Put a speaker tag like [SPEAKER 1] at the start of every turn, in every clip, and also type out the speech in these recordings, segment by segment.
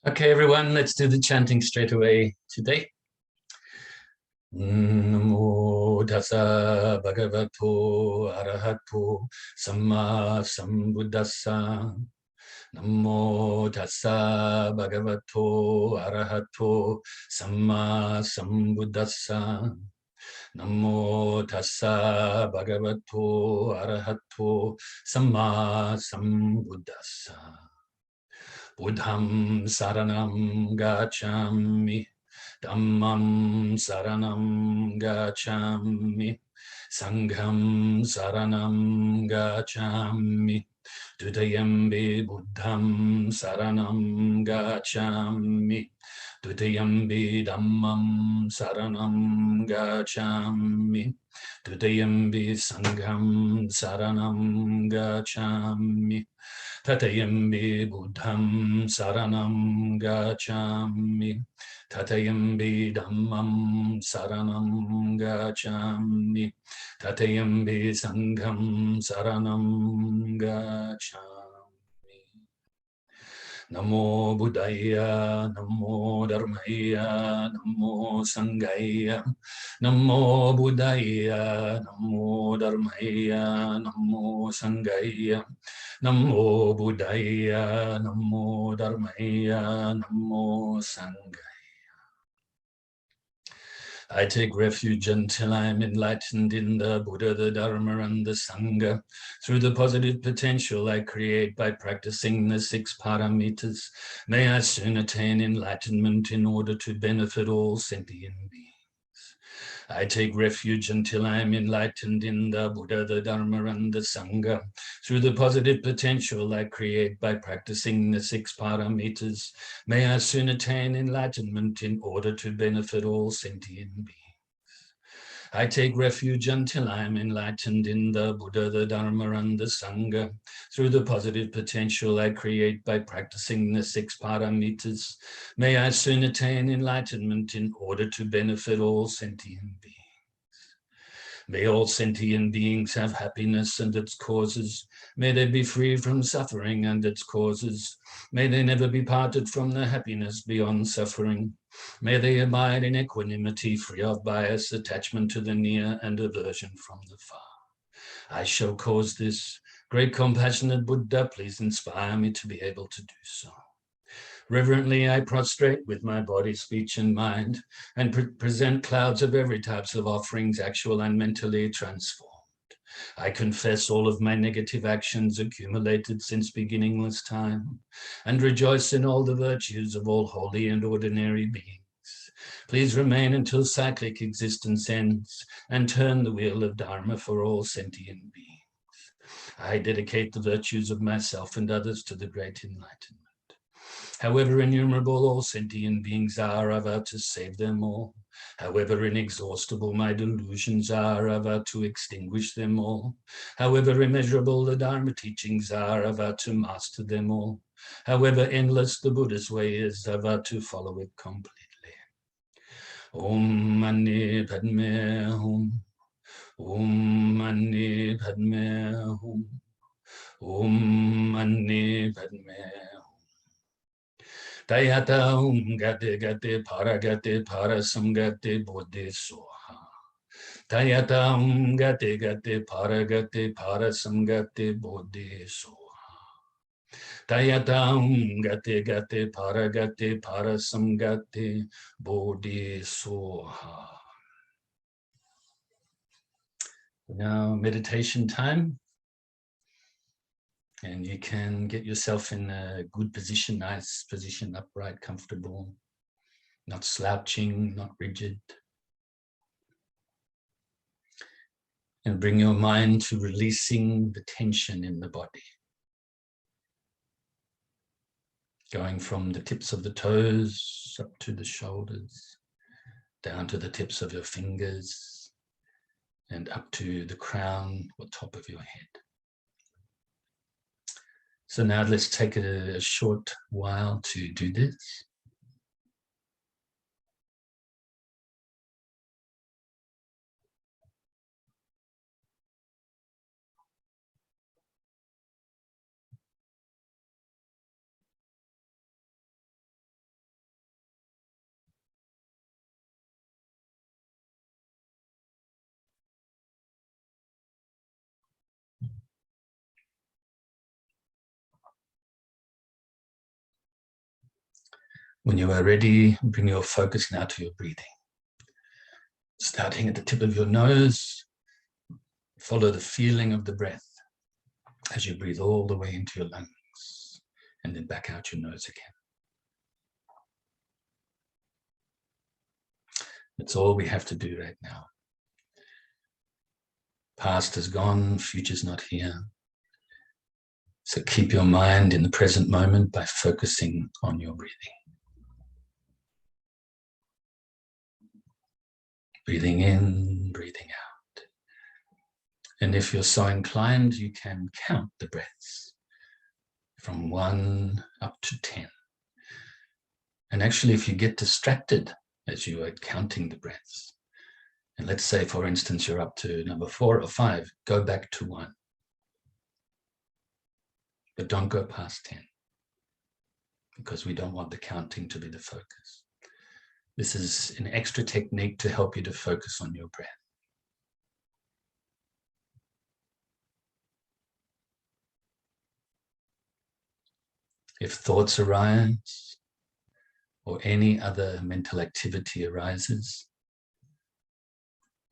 [SPEAKER 1] Okay, everyone, let's do the chanting straight away today. Namo Tassa Bhagavato Arahato Sammasambuddhassa. Namo Tassa Bhagavato Arahato Sammasambuddhassa. Namo Tassa Bhagavato Arahato Sammasambuddhassa. Buddham saranam gacchami, dhammam saranam gacchami, sangham saranam gacchami, dutayambi buddham saranam gacchami, dutayambi dhammam saranam gacchami, dutayambi sangham saranam gacchami, Tatayambi buddham saranam gacchami. Tatayambi dhammam saranam gacchami. Tatayambi sangham saranam gacchami. Namo Buddhaya, Namo Dharmaya, Namo Sanghaya, Namo Buddhaya, Namo Dharmaya, Namo Sanghaya, Namo Buddhaya, Namo Dharmaya, Namo Sanghaya. I take refuge until I am enlightened in the Buddha, the Dharma, and the Sangha. Through the positive potential I create by practicing the 6 paramitas, may I soon attain enlightenment in order to benefit all sentient beings. I take refuge until I am enlightened in the Buddha, the Dharma, and the Sangha. Through the positive potential I create by practicing the 6 paramitas, may I soon attain enlightenment in order to benefit all sentient beings. I take refuge until I am enlightened in the Buddha, the Dharma, and the Sangha. Through the positive potential I create by practicing the 6 paramitas, may I soon attain enlightenment in order to benefit all sentient beings. May all sentient beings have happiness and its causes. May they be free from suffering and its causes. May they never be parted from the happiness beyond suffering. May they abide in equanimity, free of bias, attachment to the near, and aversion from the far. I shall cause this. Great compassionate Buddha, please inspire me to be able to do so. Reverently, I prostrate with my body, speech, and mind, and present clouds of every types of offerings, actual and mentally transformed. I confess all of my negative actions accumulated since beginningless time, and rejoice in all the virtues of all holy and ordinary beings. Please remain until cyclic existence ends, and turn the wheel of Dharma for all sentient beings. I dedicate the virtues of myself and others to the great enlightenment. However innumerable all sentient beings are, I vow to save them all. However inexhaustible my delusions are, I vow to extinguish them all. However immeasurable the Dharma teachings are, I vow to master them all. However endless the Buddha's way is, I vow to follow it completely. Om Mani Padme Hum. Om Mani Padme Hum. Om Mani Padme Hum. Tayata gate gate para samgate bodhi soha. Tayata gate para samgate bodhi soha. Tayata gate para samgate bodhi soha. Now meditation time. And you can get yourself in a good position, nice position, upright, comfortable, not slouching, not rigid. And bring your mind to releasing the tension in the body. Going from the tips of the toes up to the shoulders, down to the tips of your fingers, and up to the crown or top of your head. So now let's take a short while to do this. When you are ready, bring your focus now to your breathing. Starting at the tip of your nose, follow the feeling of the breath as you breathe all the way into your lungs and then back out your nose again. That's all we have to do right now. Past is gone, future's not here. So keep your mind in the present moment by focusing on your breathing. Breathing in, breathing out. And if you're so inclined, you can count the breaths from 1 up to 10. And actually, if you get distracted as you are counting the breaths, and let's say, for instance, you're up to number 4 or 5, go back to 1. But don't go past 10, because we don't want the counting to be the focus. This is an extra technique to help you to focus on your breath. If thoughts arise, or any other mental activity arises,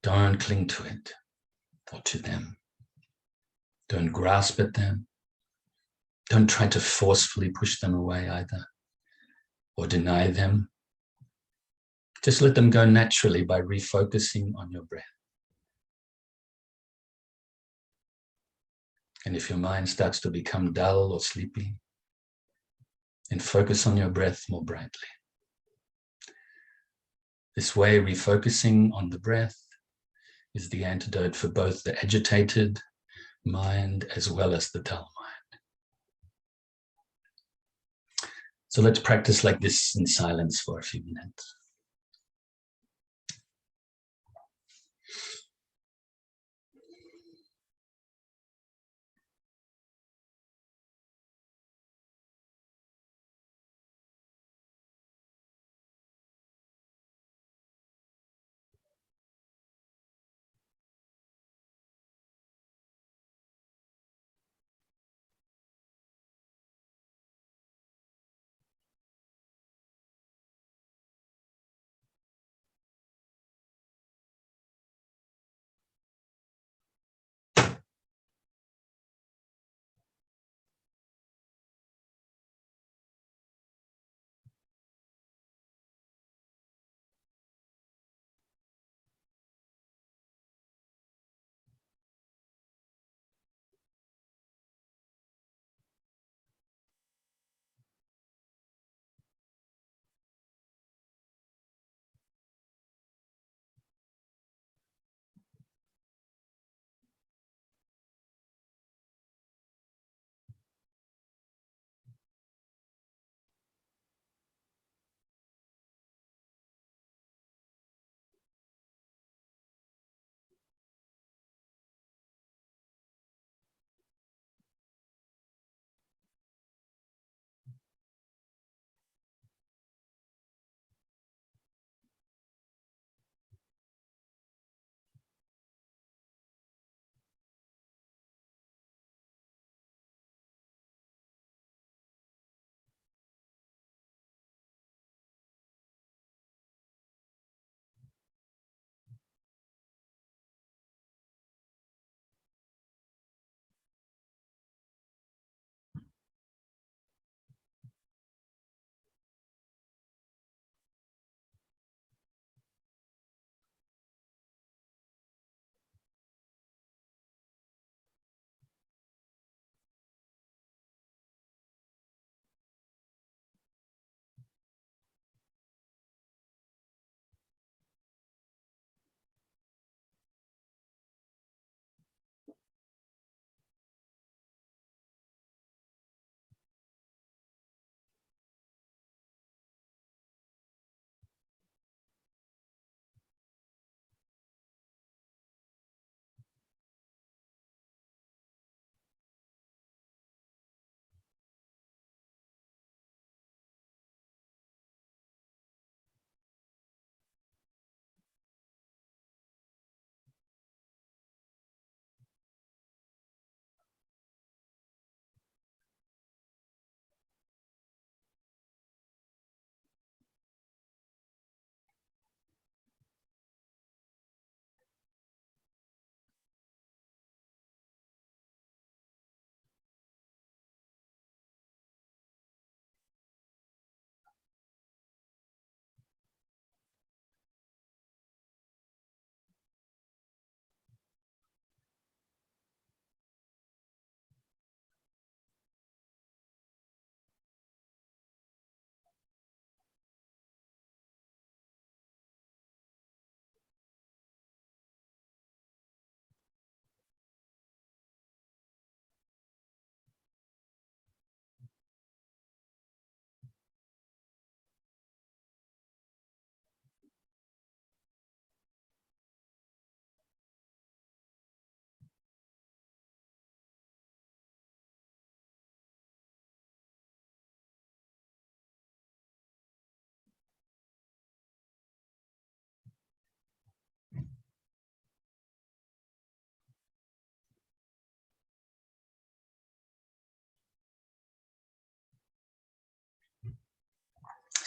[SPEAKER 1] don't cling to it or to them. Don't grasp at them. Don't try to forcefully push them away either, or deny them. Just let them go naturally by refocusing on your breath. And if your mind starts to become dull or sleepy, then focus on your breath more brightly. This way, refocusing on the breath is the antidote for both the agitated mind as well as the dull mind. So let's practice like this in silence for a few minutes.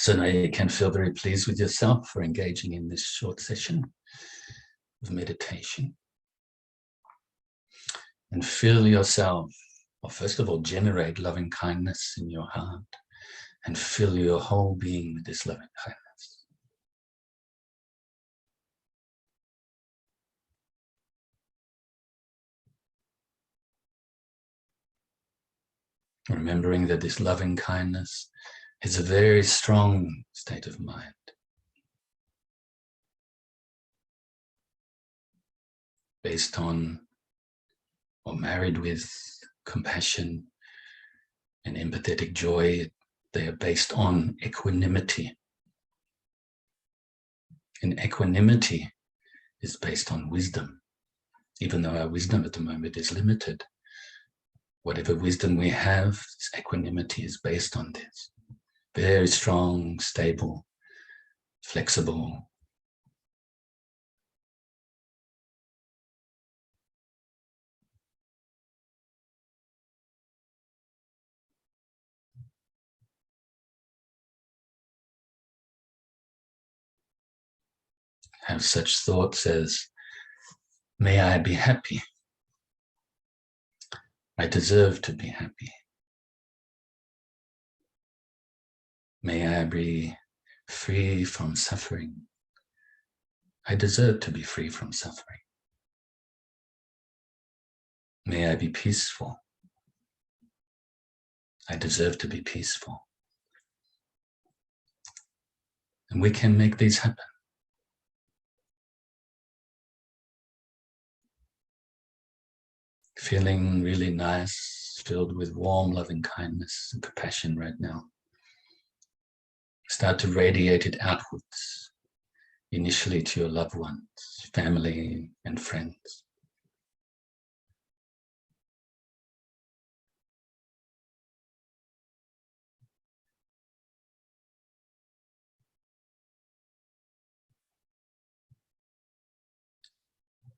[SPEAKER 1] So now you can feel very pleased with yourself for engaging in this short session of meditation. And feel yourself, or first of all, generate loving kindness in your heart and fill your whole being with this loving kindness. Remembering that this loving kindness is a very strong state of mind. Based on or married with compassion and empathetic joy. They are based on equanimity. And equanimity is based on wisdom. Even though our wisdom at the moment is limited, whatever wisdom we have, equanimity is based on this. Very strong, stable, flexible. Have such thoughts as, may I be happy. I deserve to be happy. May I be free from suffering. I deserve to be free from suffering. May I be peaceful. I deserve to be peaceful. And we can make these happen. Feeling really nice, filled with warm, loving kindness and compassion right now. Start to radiate it outwards, initially to your loved ones, family, and friends.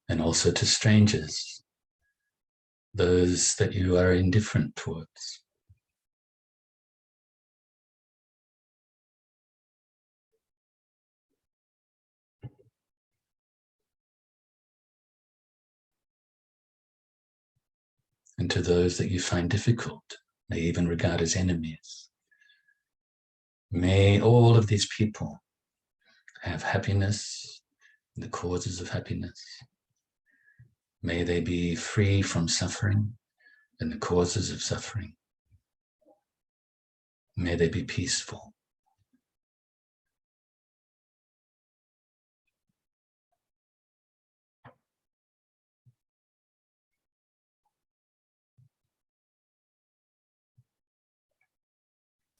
[SPEAKER 1] And also to strangers, those that you are indifferent towards. And to those that you find difficult, may even regard as enemies. May all of these people have happiness, the causes of happiness. May they be free from suffering and the causes of suffering. May they be peaceful.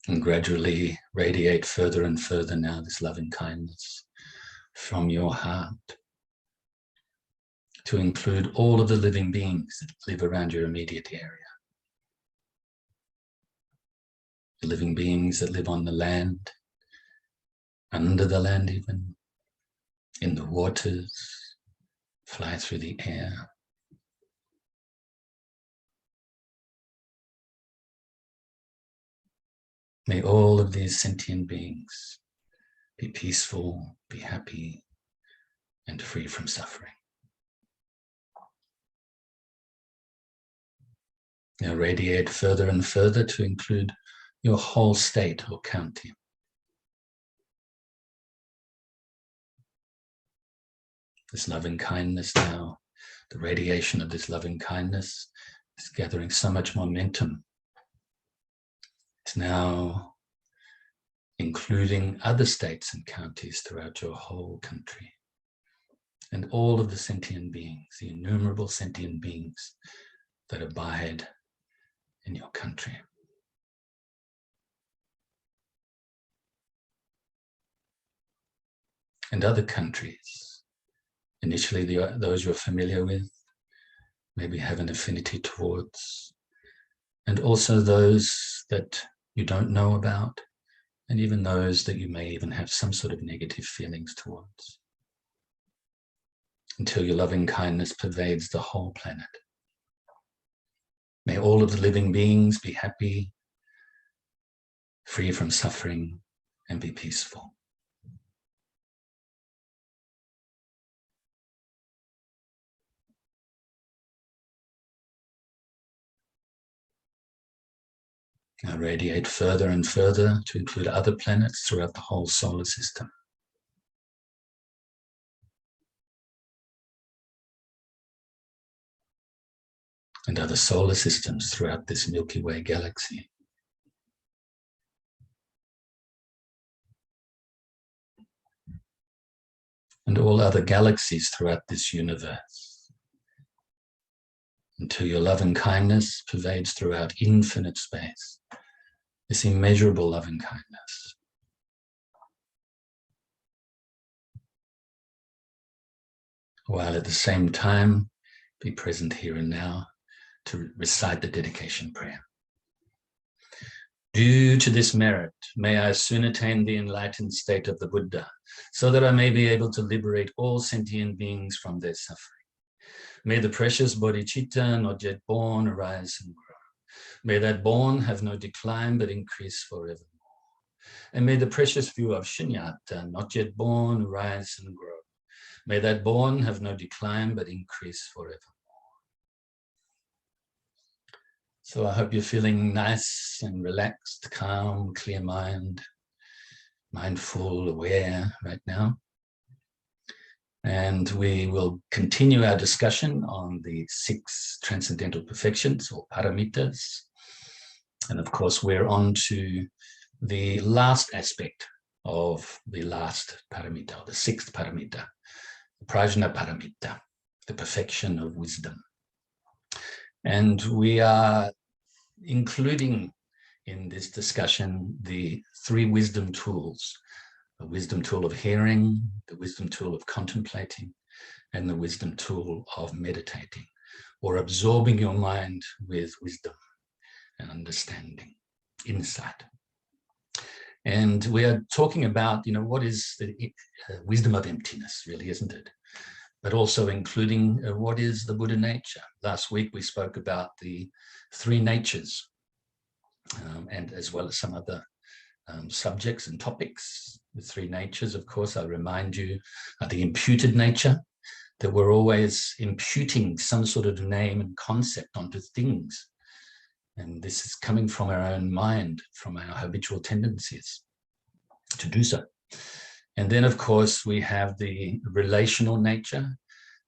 [SPEAKER 1] And gradually radiate further and further now this loving kindness from your heart to include all of the living beings that live around your immediate area. The living beings that live on the land, under the land even, in the waters, fly through the air. May all of these sentient beings be peaceful, be happy, and free from suffering. Now radiate further and further to include your whole state or county. This loving kindness now, the radiation of this loving kindness is gathering so much momentum. It's now including other states and counties throughout your whole country. And all of the sentient beings, the innumerable sentient beings that abide in your country. And other countries, initially those you're familiar with, maybe have an affinity towards, and also those that you don't know about, and even those that you may even have some sort of negative feelings towards, until your loving kindness pervades the whole planet. May all of the living beings be happy, free from suffering, and be peaceful. Now radiate further and further to include other planets throughout the whole solar system. And other solar systems throughout this Milky Way galaxy. And all other galaxies throughout this universe. Until your loving kindness pervades throughout infinite space. This immeasurable loving kindness. While at the same time, be present here and now to recite the dedication prayer. Due to this merit, may I soon attain the enlightened state of the Buddha, so that I may be able to liberate all sentient beings from their suffering. May the precious Bodhicitta, not yet born, arise and grow. May that born have no decline, but increase forevermore. And may the precious view of Shunyata, not yet born, arise and grow. May that born have no decline, but increase forevermore. So I hope you're feeling nice and relaxed, calm, clear mind, mindful, aware right now. And we will continue our discussion on the 6 transcendental perfections or paramitas. And of course, we're on to the last aspect of the last paramita, the 6th paramita, the prajna paramita, the perfection of wisdom. And we are including in this discussion the 3 wisdom tools, the wisdom tool of hearing, the wisdom tool of contemplating, and the wisdom tool of meditating, or absorbing your mind with wisdom and understanding, insight. And we are talking about, what is the wisdom of emptiness, really, isn't it? But also including what is the Buddha nature. Last week we spoke about the 3 natures, and as well as some other subjects and topics. The 3 natures, of course, I remind you, are the imputed nature, that we're always imputing some sort of name and concept onto things. And this is coming from our own mind, from our habitual tendencies to do so. And then, of course, we have the relational nature.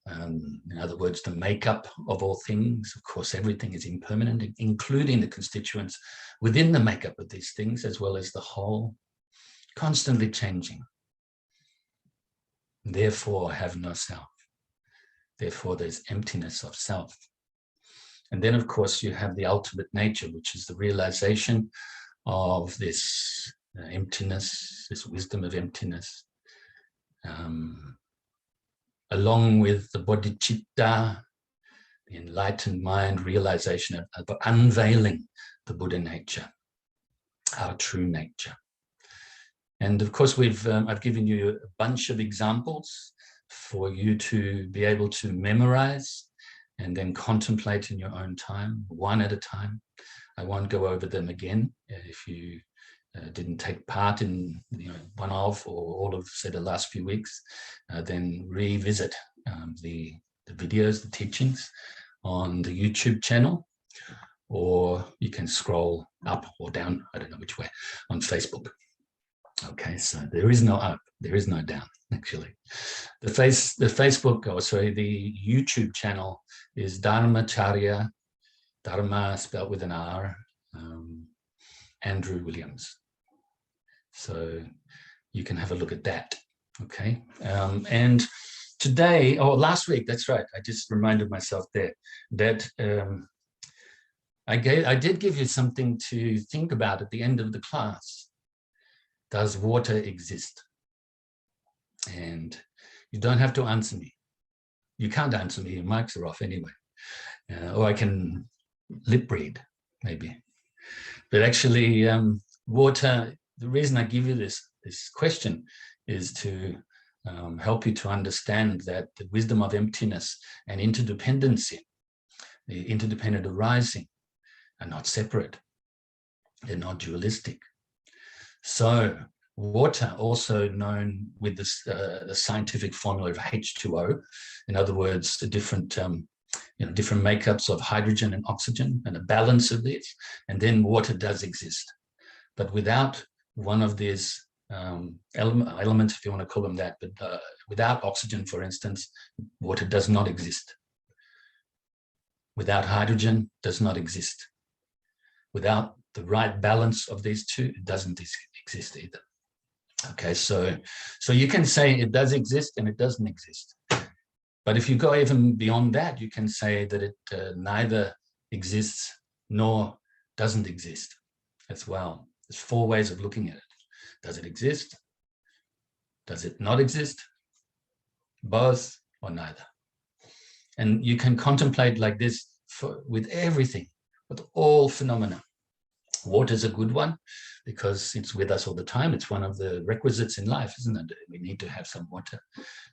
[SPEAKER 1] In other words, the makeup of all things. Of course, everything is impermanent, including the constituents within the makeup of these things, as well as the whole, constantly changing. Therefore, have no self. Therefore, there's emptiness of self. And then, of course, you have the ultimate nature, which is the realization of this emptiness, this wisdom of emptiness, along with the bodhicitta, the enlightened mind, realization of unveiling the Buddha nature, our true nature. And of course, I've given you a bunch of examples for you to be able to memorize and then contemplate in your own time, one at a time. I won't go over them again. If you didn't take part in one of or all of, say, the last few weeks, then revisit the videos, the teachings on the YouTube channel, or you can scroll up or down, I don't know which way, on Facebook. Okay, so there is no up, there is no down, actually. The Facebook, the YouTube channel is Dharmacharya, Dharma spelled with an R, Andrew Williams. So you can have a look at that, okay? And today, or last week, that's right, I just reminded myself there that I did give you something to think about at the end of the class. Does water exist? And you don't have to answer me. You can't answer me, your mics are off anyway. Or I can lip read, maybe. But actually, water, the reason I give you this question is to help you to understand that the wisdom of emptiness and interdependency, the interdependent arising, are not separate. They're not dualistic. So water, also known with this, the scientific formula of H2O, in other words, the different different makeups of hydrogen and oxygen and a balance of these, and then water does exist. But without one of these elements, if you want to call them that, but without oxygen, for instance, water does not exist. Without hydrogen, does not exist. Without the right balance of these two, it doesn't exist either. Okay, so you can say it does exist and it doesn't exist. But if you go even beyond that, you can say that it neither exists nor doesn't exist as well. There's 4 ways of looking at it. Does it exist? Does it not exist? Both or neither? And you can contemplate like this with everything, with all phenomena. Water is a good one because it's with us all the time. It's one of the requisites in life, isn't it? We need to have some water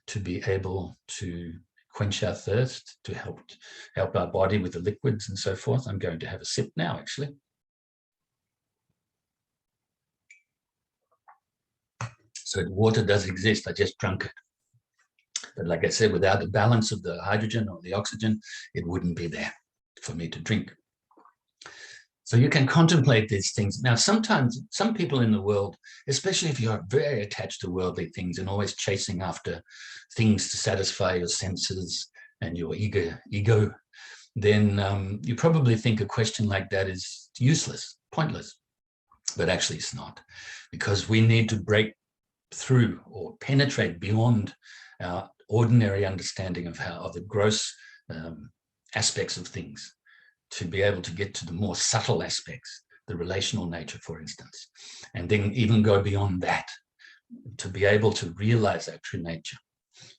[SPEAKER 1] to be able to quench our thirst, to help our body with the liquids and so forth. I'm going to have a sip now, actually. So water does exist. I just drank it. But like I said, without the balance of the hydrogen or the oxygen, it wouldn't be there for me to drink. So you can contemplate these things. Now, sometimes some people in the world, especially if you're very attached to worldly things and always chasing after things to satisfy your senses and your ego, then you probably think a question like that is useless, pointless. But actually it's not, because we need to break through or penetrate beyond our ordinary understanding of the gross aspects of things, to be able to get to the more subtle aspects, the relational nature, for instance, and then even go beyond that to be able to realize our true nature.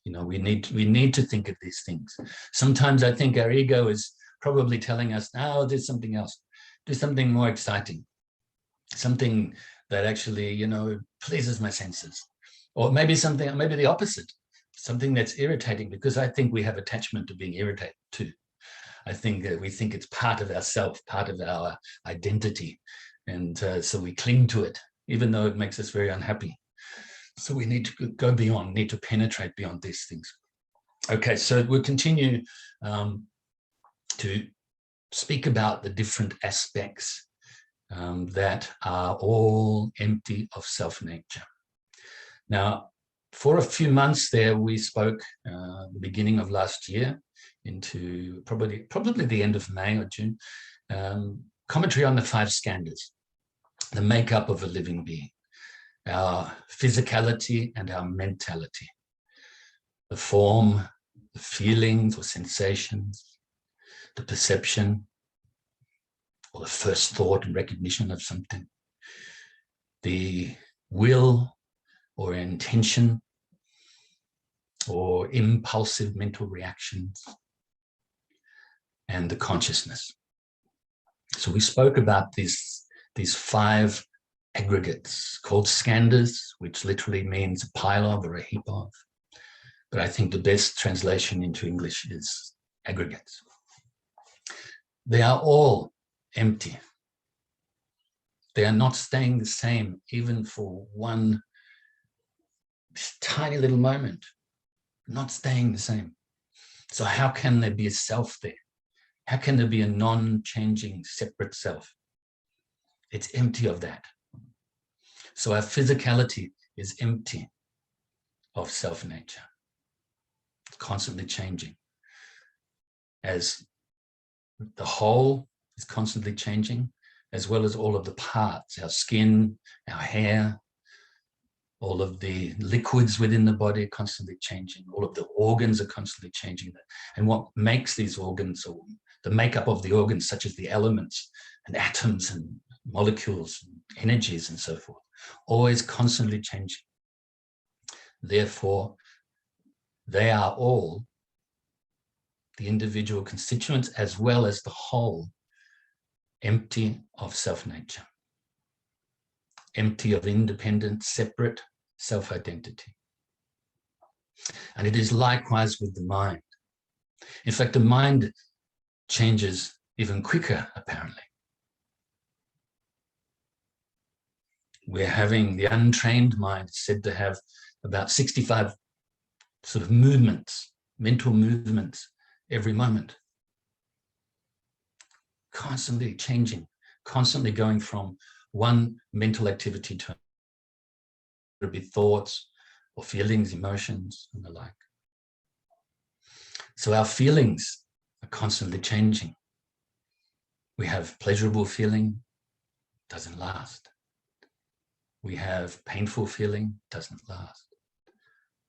[SPEAKER 1] We need to think of these things. Sometimes I think our ego is probably telling us, "Oh, there's something else. Do something more exciting, something that actually, pleases my senses," or maybe the opposite, something that's irritating, because I think we have attachment to being irritated too. I think we think it's part of ourself, part of our identity. And so we cling to it, even though it makes us very unhappy. So we need to go beyond, need to penetrate beyond these things. Okay, so we'll continue to speak about the different aspects that are all empty of self-nature. Now, for a few months there, we spoke the beginning of last year into probably the end of May or June, commentary on the 5 skandhas, the makeup of a living being, our physicality and our mentality, the form, the feelings or sensations, the perception, or the first thought and recognition of something, the will or intention or impulsive mental reactions, and the consciousness. So we spoke about these 5 aggregates called skandhas, which literally means a pile of or a heap of. But I think the best translation into English is aggregates. They are all empty. They are not staying the same even for one tiny little moment, not staying the same. So how can there be a self there? How can there be a non-changing separate self? It's empty of that. So our physicality is empty of self-nature. It's constantly changing. As the whole is constantly changing, as well as all of the parts, our skin, our hair, all of the liquids within the body are constantly changing. All of the organs are constantly changing. And what makes these organs, or the makeup of the organs, such as the elements and atoms and molecules and energies and so forth, always constantly changing. Therefore, they are all the individual constituents as well as the whole empty of self-nature, empty of independent, separate self-identity. And it is likewise with the mind. In fact, the mind changes even quicker, apparently. We're having the untrained mind said to have about 65 sort of movements, mental movements every moment. Constantly changing, constantly going from one mental activity to another. It be thoughts or feelings, emotions, and the like. So our feelings are constantly changing. We have pleasurable feeling, doesn't last. We have painful feeling, doesn't last.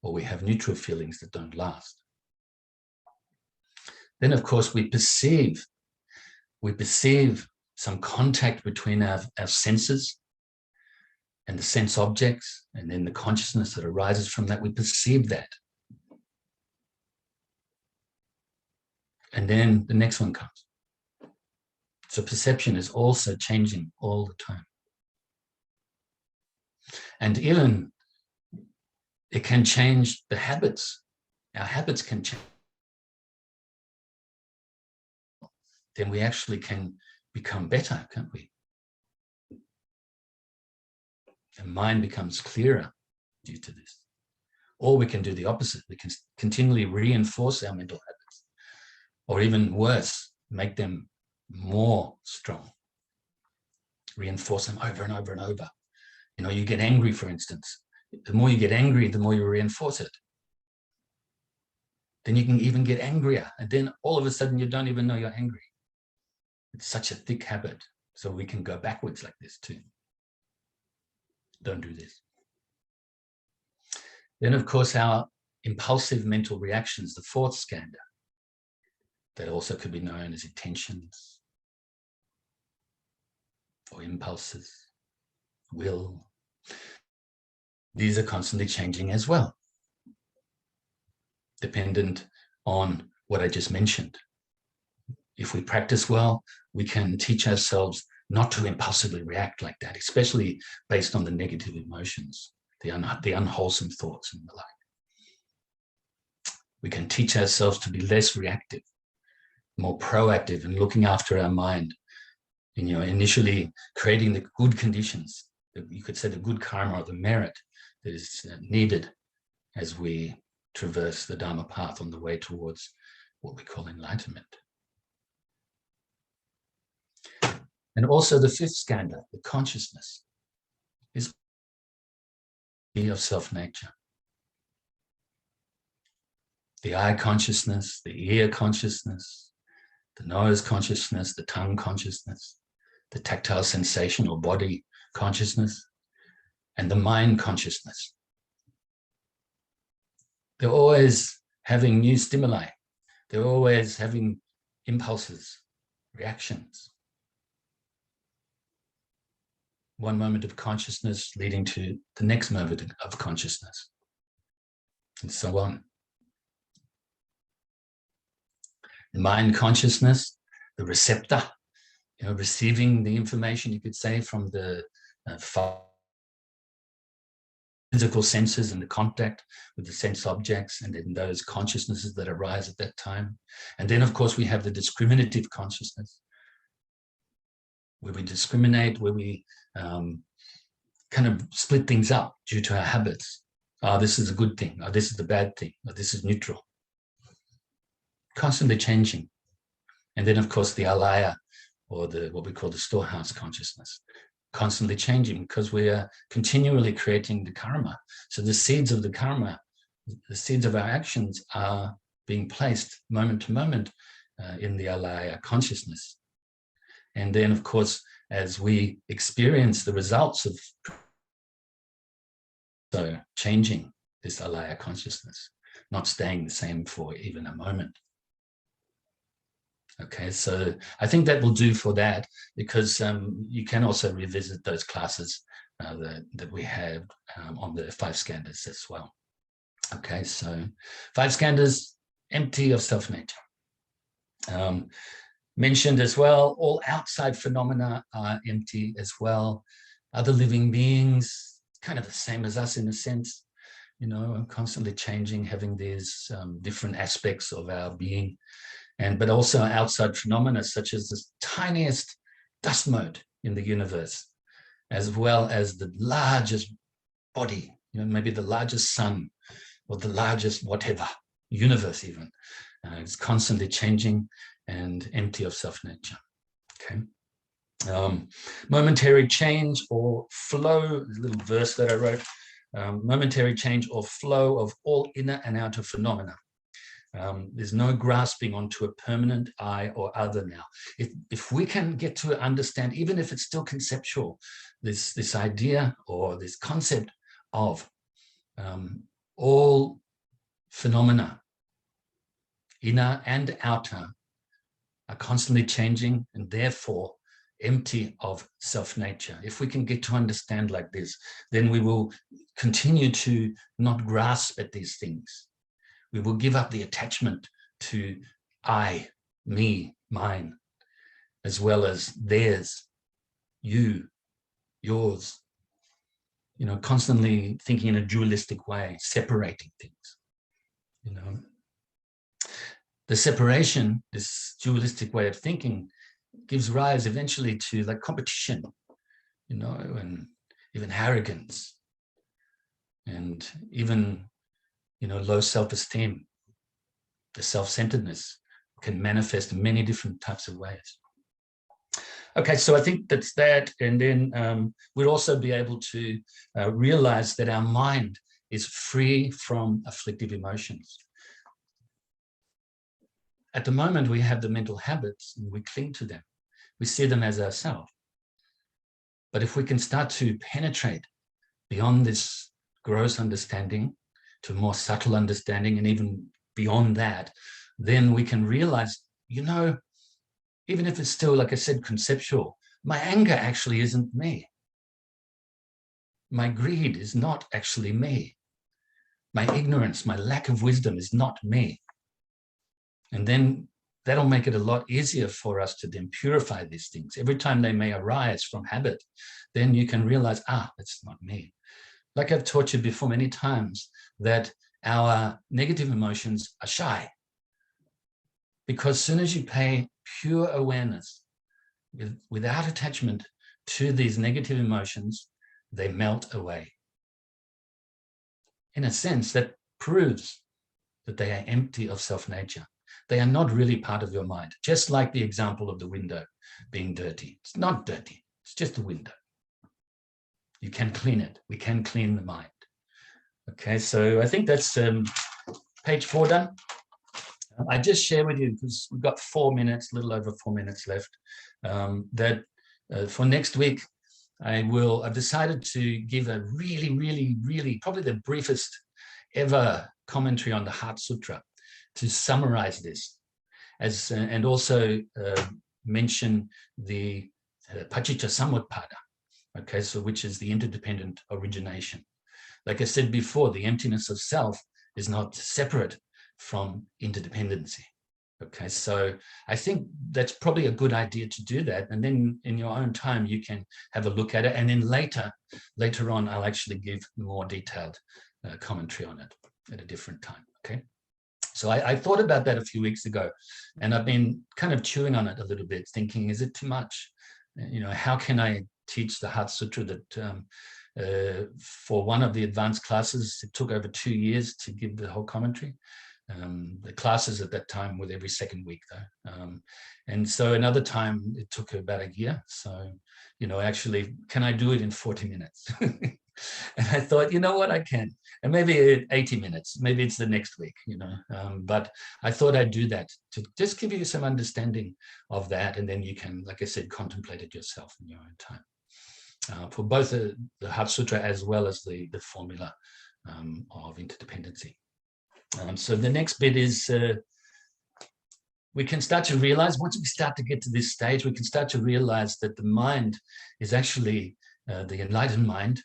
[SPEAKER 1] Or we have neutral feelings that don't last. Then, of course, we perceive some contact between our senses and the sense objects, and then the consciousness that arises from that. We perceive that. And then the next one comes. So perception is also changing all the time. And even it can change the habits. Our habits can change. Then we actually can become better, can't we? The mind becomes clearer due to this. Or we can do the opposite. We can continually reinforce our mental habits. Or even worse, make them more strong. Reinforce them over and over and over. You know, you get angry, for instance. The more you get angry, the more you reinforce it. Then you can even get angrier. And then all of a sudden you don't even know you're angry. It's such a thick habit. So we can go backwards like this too. Don't do this. Then, of course, our impulsive mental reactions, the fourth skandha, that also could be known as intentions or impulses, will. These are constantly changing as well, dependent on what I just mentioned. If we practice well, we can teach ourselves not to impulsively react like that, especially based on the negative emotions, the unwholesome thoughts and the like. We can teach ourselves to be less reactive, more proactive in looking after our mind, and, you know, initially creating the good conditions, you could say the good karma or the merit that is needed as we traverse the Dharma path on the way towards what we call enlightenment. And also the fifth skandha, the consciousness, is of self-nature. The eye consciousness, the ear consciousness, the nose consciousness, the tongue consciousness, the tactile sensation or body consciousness, and the mind consciousness. They're always having new stimuli. They're always having impulses, reactions. One moment of consciousness leading to the next moment of consciousness, and so on. The mind consciousness, the receptor, you know, receiving the information, you could say, from the physical senses and the contact with the sense objects, and then those consciousnesses that arise at that time. And then, of course, we have the discriminative consciousness, where we discriminate, where we kind of split things up due to our habits. This is a good thing, or this is the bad thing, or this is neutral. Constantly changing. And then, of course, the alaya, or what we call the storehouse consciousness, constantly changing, because we are continually creating the karma. So the seeds of the karma, the seeds of our actions are being placed moment to moment in the alaya consciousness. And then, of course, as we experience the results of changing this alaya consciousness, not staying the same for even a moment. Okay, so I think that will do for that, because you can also revisit those classes that we have on the 5 skandhas as well. Okay, so 5 skandhas, empty of self-nature. Mentioned as well, all outside phenomena are empty as well. Other living beings, kind of the same as us in a sense, you know, constantly changing, having these different aspects of our being. But also outside phenomena, such as the tiniest dust mote in the universe. as well as the largest body, maybe the largest sun or the largest whatever, universe even. It's constantly changing and empty of self-nature. Okay. Momentary change or flow, a little verse that I wrote, momentary change or flow of all inner and outer phenomena. There's no grasping onto a permanent I or other now. If we can get to understand, even if it's still conceptual, this idea or this concept of all phenomena, inner and outer, are constantly changing and therefore empty of self-nature. If we can get to understand like this, then we will continue to not grasp at these things. We will give up the attachment to I, me, mine, as well as theirs, you, yours, constantly thinking in a dualistic way, separating things, The separation, this dualistic way of thinking, gives rise eventually to like competition, and even arrogance, and even, low self-esteem. The self-centeredness can manifest in many different types of ways. Okay, so I think that's that. And then we'll also be able to realize that our mind is free from afflictive emotions. At the moment, we have the mental habits and we cling to them. We see them as ourselves. But if we can start to penetrate beyond this gross understanding to more subtle understanding, and even beyond that, then we can realize, even if it's still, like I said, conceptual, my anger actually isn't me. My greed is not actually me. My ignorance, my lack of wisdom is not me. And then that'll make it a lot easier for us to then purify these things. Every time they may arise from habit, then you can realize, it's not me. Like I've taught you before many times, that our negative emotions are shy. Because as soon as you pay pure awareness without attachment to these negative emotions, they melt away. In a sense, that proves that they are empty of self-nature. They are not really part of your mind, just like the example of the window being dirty. It's not dirty, it's just a window. You can clean it. We can clean the mind. Okay, so I think that's page 4 done. I just share with you, because we've got 4 minutes, a little over 4 minutes left, that for next week, I've decided to give a really, really, really, probably the briefest ever commentary on the Heart Sutra to summarize this, and also mention the Paticca Samutpada, okay, so which is the interdependent origination. Like I said before, the emptiness of self is not separate from interdependency. Okay, so I think that's probably a good idea to do that. And then in your own time, you can have a look at it. And then later on, I'll actually give more detailed commentary on it at a different time. Okay. So I thought about that a few weeks ago, and I've been kind of chewing on it a little bit, thinking, is it too much? How can I teach the Heart Sutra that for one of the advanced classes, it took over 2 years to give the whole commentary. The classes at that time were every second week though. And so another time it took about a year. So, actually, can I do it in 40 minutes? And I thought, you know what, I can. And maybe 80 minutes, maybe it's the next week, but I thought I'd do that to just give you some understanding of that. And then you can, like I said, contemplate it yourself in your own time. For both the Heart Sutra as well as the formula of interdependency. So the next bit is we can start to realize, once we start to get to this stage, we can start to realize that the mind is actually, the enlightened mind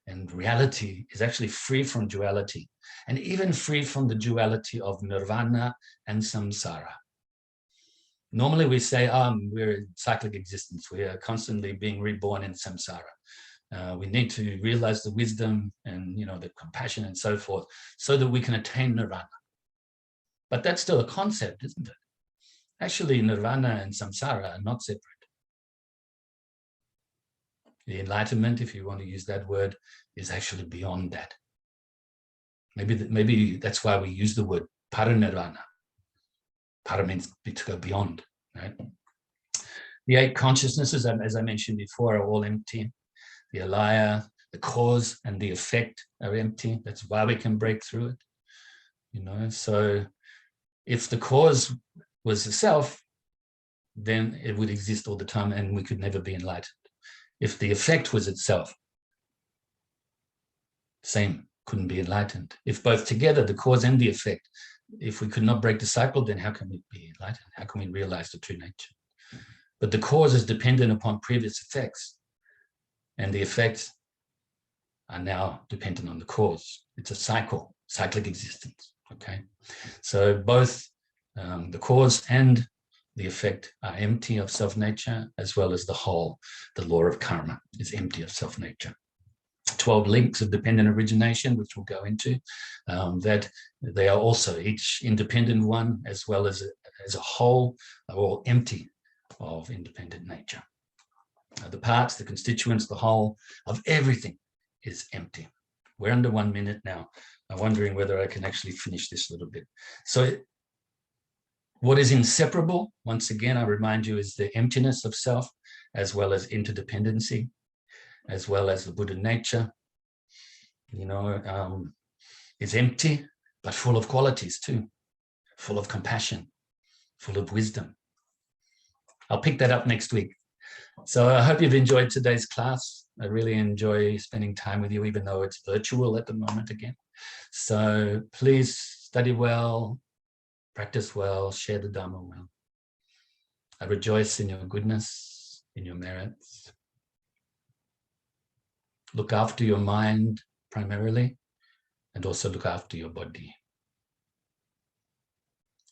[SPEAKER 1] and reality is actually free from duality, and even free from the duality of nirvana and samsara. Normally we say, we're in cyclic existence. We are constantly being reborn in samsara. We need to realize the wisdom and the compassion and so forth, so that we can attain nirvana. But that's still a concept, isn't it? Actually, nirvana and samsara are not separate. The enlightenment, if you want to use that word, is actually beyond that. Maybe that's why we use the word parinirvana. Para means to go beyond, right? The 8 consciousnesses, as I mentioned before, are all empty. The alaya, the cause and the effect are empty. That's why we can break through it. So if the cause was the self, then it would exist all the time and we could never be enlightened. If the effect was itself, same, couldn't be enlightened. If both together, the cause and the effect, if we could not break the cycle, then how can we be enlightened? How can we realize the true nature? But the cause is dependent upon previous effects, and the effects are now dependent on the cause. It's a cyclic existence, okay? So both the cause and the effect are empty of self-nature, as well as the whole, the law of karma, is empty of self-nature. 12 links of dependent origination, which we'll go into, that they are also each independent one, as well as a whole, are all empty of independent nature. The parts, the constituents, the whole of everything is empty. We're under 1 minute now. I'm wondering whether I can actually finish this little bit. So what is inseparable, once again, I remind you, is the emptiness of self, as well as interdependency, as well as the Buddha nature. It's empty, but full of qualities too, full of compassion, full of wisdom. I'll pick that up next week. So I hope you've enjoyed today's class. I really enjoy spending time with you, even though it's virtual at the moment again. So please study well, practice well, share the Dharma well. I rejoice in your goodness, in your merits. Look after your mind primarily, and also look after your body.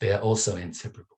[SPEAKER 1] They are also inseparable.